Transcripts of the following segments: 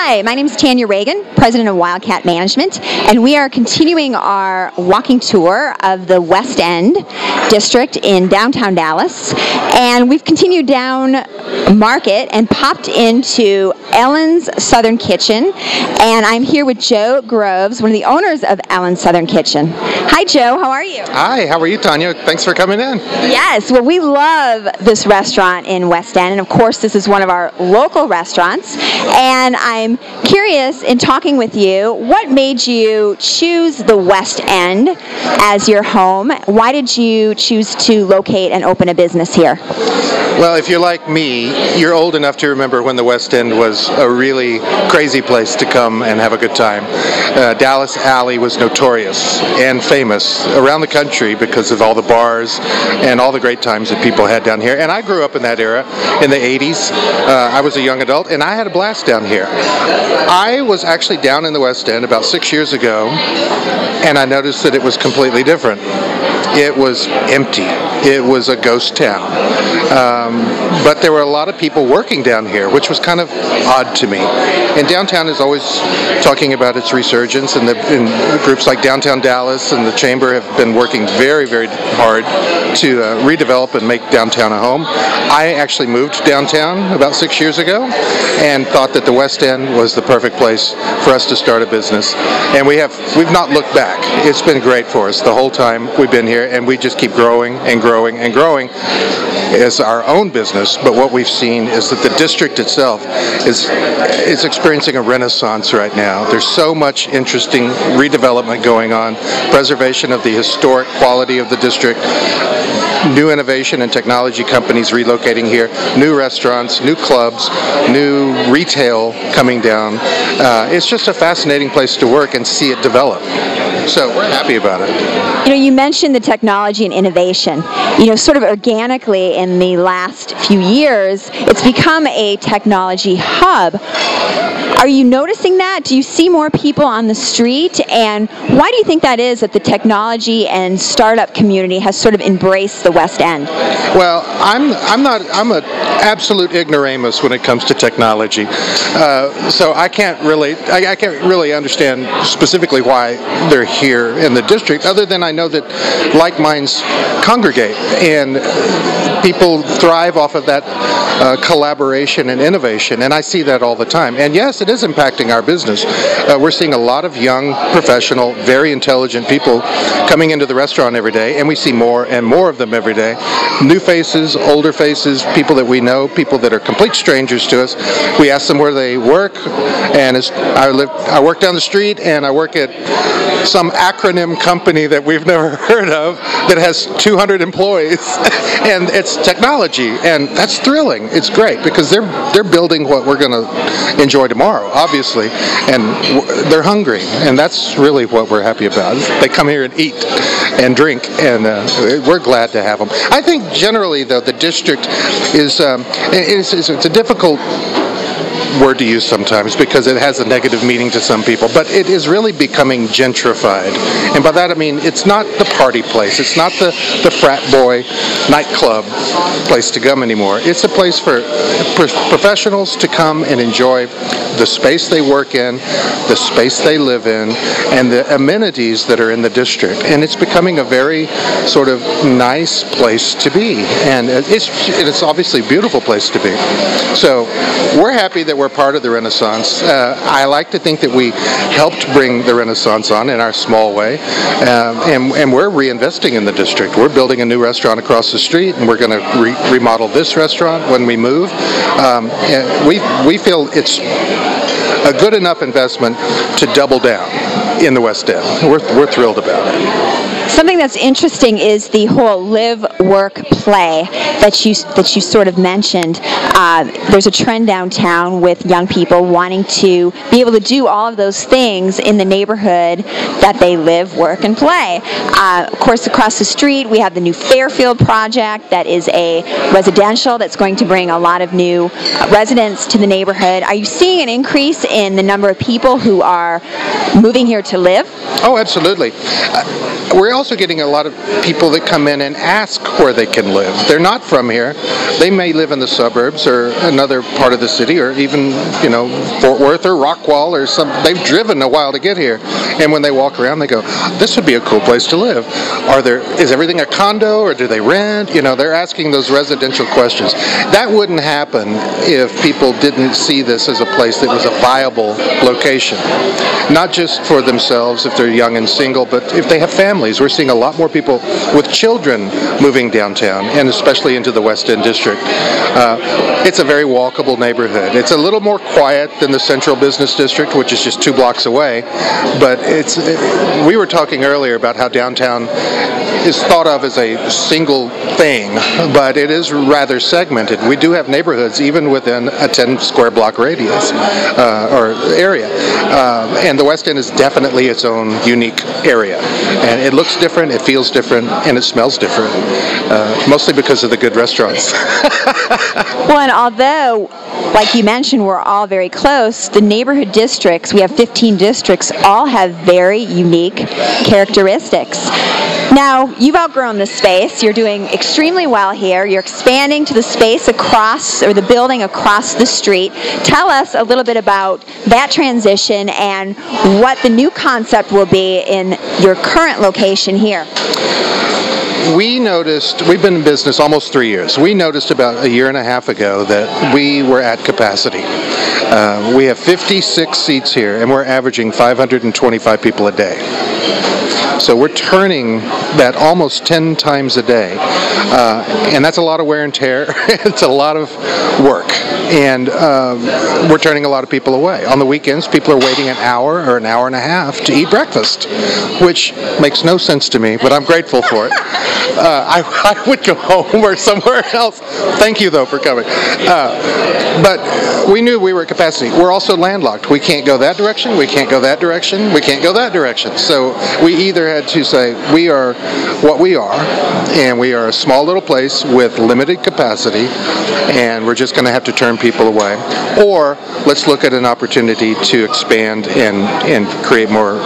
Hi, my name is Tanya Ragan, President of Wildcat Management, and we are continuing our walking tour of the West End district in downtown Dallas. And we've continued down Market and popped into Ellen's Southern Kitchen. And I'm here with Joe Groves, one of the owners of Ellen's Southern Kitchen. Hi, Joe. How are you? Hi. How are you, Tanya? Thanks for coming in. Yes. Well, we love this restaurant in West End. And, of course, this is one of our local restaurants. And I'm curious, in talking with you, what made you choose the West End as your home? Why did you choose to locate and open a business here? Well, if you're like me, you're old enough to remember when the West End was a really crazy place to come and have a good time. Dallas Alley was notorious and famous around the country because of all the bars and all the great times that people had down here. And I grew up in that era in the 80s. I was a young adult, and I had a blast down here. I was actually down in the West End about 6 years ago, and I noticed that it was completely different. It was empty. It was a ghost town. But there were a lot of people working down here, which was kind of odd to me. And downtown is always talking about its resurgence, and groups like Downtown Dallas and the Chamber have been working very, very hard to redevelop and make downtown a home. I actually moved downtown about 6 years ago and thought that the West End was the perfect place for us to start a business. And we've not looked back. It's been great for us the whole time we've been here, and we just keep growing and growing and growing as our own business. But what we've seen is that the district itself is experiencing a renaissance right now. There's so much interesting redevelopment going on, preservation of the historic quality of the district, new innovation and technology companies relocating here, new restaurants, new clubs, new retail coming down. It's just a fascinating place to work and see it develop. So we're happy about it. You know, you mentioned the technology and innovation. You know, sort of organically in the last few years, it's become a technology hub. Are you noticing that? Do you see more people on the street? And why do you think that is, that the technology and startup community has sort of embraced the West End? Well, I'm an absolute ignoramus when it comes to technology. So I can't really understand specifically why they're here in the district, other than I know that like minds congregate and people thrive off of that collaboration and innovation, and I see that all the time. And yes, it is impacting our business. We're seeing a lot of young, professional, very intelligent people coming into the restaurant every day, and we see more and more of them every day. New faces, older faces, people that we know, people that are complete strangers to us. We ask them where they work, and I work down the street, and I work at some acronym company that we've never heard of that has 200 employees, and it's technology, and that's thrilling. It's great because they're building what we're going to enjoy tomorrow, obviously, and they're hungry, and that's really what we're happy about. They come here and eat and drink, and we're glad to have them. I think generally, though, the district is it's a difficult word to use sometimes because it has a negative meaning to some people, but it is really becoming gentrified. And by that I mean it's not the party place, it's not the frat boy nightclub place to come anymore. It's a place for professionals to come and enjoy the space they work in, the space they live in, and the amenities that are in the district. And it's becoming a very sort of nice place to be, and it's obviously a beautiful place to be. So we're happy that we're part of the Renaissance. I like to think that we helped bring the Renaissance on in our small way, and we're reinvesting in the district. We're building a new restaurant across the street, and we're going to remodel this restaurant when we move. And we feel it's a good enough investment to double down in the West End. We're thrilled about it. Something that's interesting is the whole live, work, play that you sort of mentioned. There's a trend downtown with young people wanting to be able to do all of those things in the neighborhood that they live, work, and play. Of course, across the street we have the new Fairfield project that is a residential that's going to bring a lot of new residents to the neighborhood. Are you seeing an increase in the number of people who are moving here to live? Oh, absolutely. We're also getting a lot of people that come in and ask where they can live. They're not from here. They may live in the suburbs or another part of the city, or even, you know, Fort Worth or Rockwall or some. They've driven a while to get here, and when they walk around, they go, "This would be a cool place to live. Is everything a condo, or do they rent?" You know, they're asking those residential questions. That wouldn't happen if people didn't see this as a place that was a viable location, not just for themselves if they're young and single, but if they have families. We're seeing a lot more people with children moving downtown, and especially into the West End district. It's a very walkable neighborhood. It's a little more quiet than the Central Business District, which is just 2 blocks away, but we were talking earlier about how downtown is thought of as a single thing, but it is rather segmented. We do have neighborhoods even within a 10 square block radius or area, and the West End is definitely its own unique area, and it looks different, it feels different, and it smells different, mostly because of the good restaurants. Well, and although, like you mentioned, we're all very close, the neighborhood districts, we have 15 districts, all have very unique characteristics. Now, you've outgrown this space. You're doing extremely well here. You're expanding to the space across, or the building across the street. Tell us a little bit about that transition and what the new concept will be in your current location here. We noticed, we've been in business almost 3 years. We noticed about a year and a half ago that we were at capacity. We have 56 seats here, and we're averaging 525 people a day. So we're turning that almost 10 times a day. And that's a lot of wear and tear. It's a lot of work. And we're turning a lot of people away. On the weekends, people are waiting an hour or an hour and a half to eat breakfast, which makes no sense to me, but I'm grateful for it. I would go home or somewhere else. Thank you, though, for coming. But we knew we were at capacity. We're also landlocked. We can't go that direction. We can't go that direction. We can't go that direction. So we either had to say, we are what we are, and we are a small little place with limited capacity, and we're just going to have to turn people away. Or let's look at an opportunity to expand and create more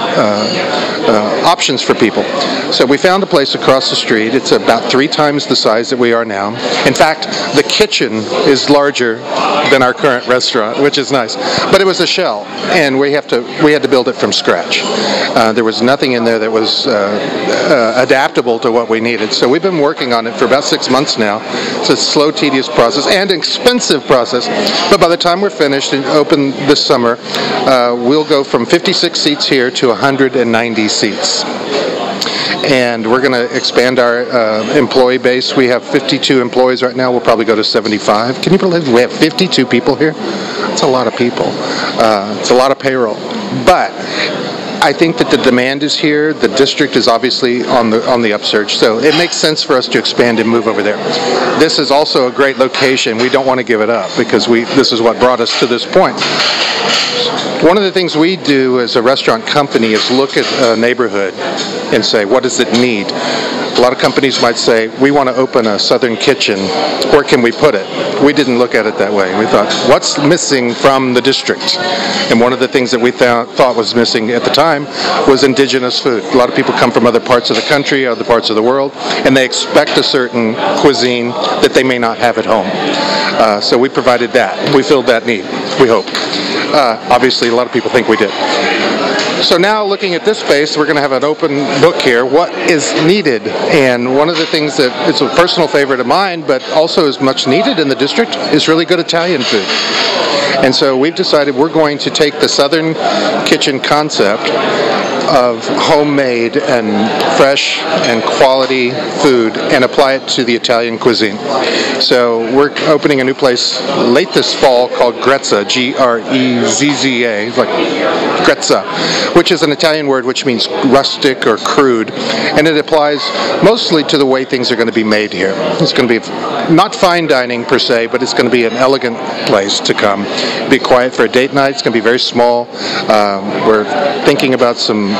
options for people. So we found a place across the street. It's about 3 times the size that we are now. In fact, the kitchen is larger than our current restaurant, which is nice. But it was a shell, and we had to build it from scratch. There was nothing in there that was adaptable to what we needed. So we've been working on it for about 6 months now. It's a slow, tedious process and expensive process. But by the time we're finished and open this summer, we'll go from 56 seats here to 190 seats. And we're going to expand our employee base. We have 52 employees right now. We'll probably go to 75. Can you believe we have 52 people here? That's a lot of people. It's a lot of payroll. But I think that the demand is here. The district is obviously on the upsurge, so it makes sense for us to expand and move over there. This is also a great location. We don't want to give it up because this is what brought us to this point. One of the things we do as a restaurant company is look at a neighborhood and say, what does it need? A lot of companies might say, we want to open a southern kitchen. Where can we put it? We didn't look at it that way. We thought, what's missing from the district? And one of the things that we thought was missing at the time was indigenous food. A lot of people come from other parts of the country, other parts of the world, and they expect a certain cuisine that they may not have at home. So we provided that. We filled that need, we hope. Obviously, a lot of people think we did. So now looking at this space, we're going to have an open book here. What is needed? And one of the things that is a personal favorite of mine, but also is much needed in the district, is really good Italian food. And so we've decided we're going to take the Southern kitchen concept of homemade and fresh and quality food and apply it to the Italian cuisine. So we're opening a new place late this fall called Grezza, Grezza, like Grezza, which is an Italian word which means rustic or crude, and it applies mostly to the way things are going to be made here. It's going to be not fine dining per se, but it's going to be an elegant place to come. Be quiet for a date night. It's going to be very small. We're thinking about some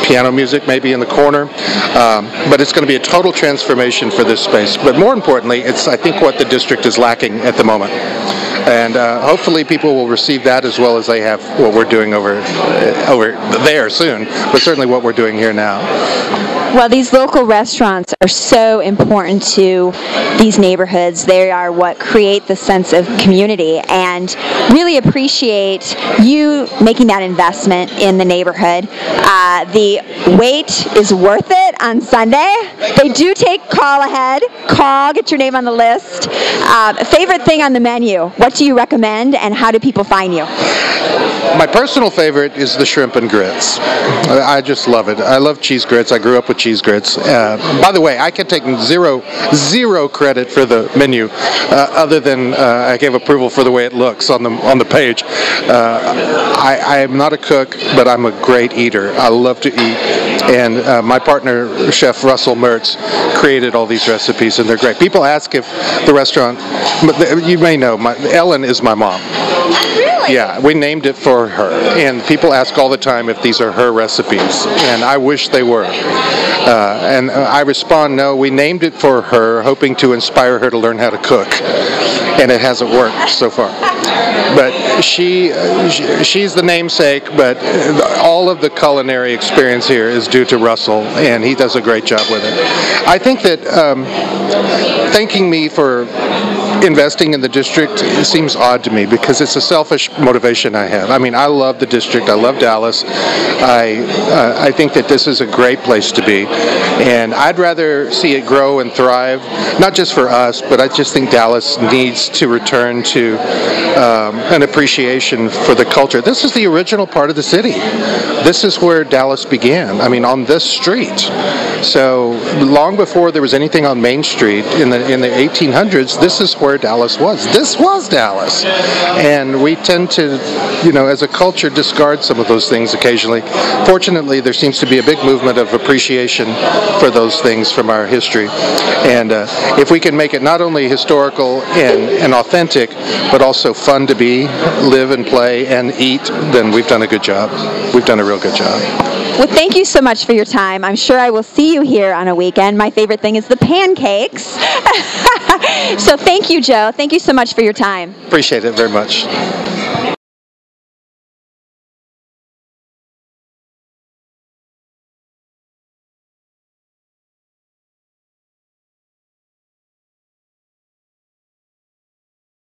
piano music maybe in the corner, but it's going to be a total transformation for this space. But more importantly, it's, I think, what the district is lacking at the moment. And hopefully people will receive that as well as they have what we're doing over there soon, but certainly what we're doing here now. Well, these local restaurants are so important to these neighborhoods. They are what create the sense of community, and really appreciate you making that investment in the neighborhood. The wait is worth it on Sunday. They do take call ahead. Call, get your name on the list. Favorite thing on the menu, what do you recommend, and how do people find you? My personal favorite is the shrimp and grits. I just love it. I love cheese grits. I grew up with cheese grits. By the way, I can take zero credit for the menu, other than I gave approval for the way it looks on the page. I am not a cook, but I'm a great eater. I love to eat, and my partner, Chef Russell Mertz, created all these recipes, and they're great. People ask if the restaurant, you may know, Ellen is my mom. Really? Yeah, we named it for her, and people ask all the time if these are her recipes, and I wish they were. And I respond, no, we named it for her, hoping to inspire her to learn how to cook, and it hasn't worked so far. But she's the namesake, but all of the culinary experience here is due to Russell, and he does a great job with it. I think that thanking me for investing in the district seems odd to me, because it's a selfish motivation I have. I mean, I love the district. I love Dallas. I think that this is a great place to be, and I'd rather see it grow and thrive, not just for us, but I just think Dallas needs to return to an appreciation for the culture. This is the original part of the city. This is where Dallas began. I mean, on this street. So long before there was anything on Main Street in the 1800s, this is where Dallas was. This was Dallas. And we tend to, as a culture, discard some of those things occasionally. Fortunately, there seems to be a big movement of appreciation for those things from our history. And if we can make it not only historical and authentic, but also fun to be, live and play and eat, then we've done a good job. We've done a real good job. Well, thank you so much for your time. I'm sure I will see you here on a weekend. My favorite thing is the pancakes. So thank you, Joe. Thank you so much for your time. Appreciate it very much.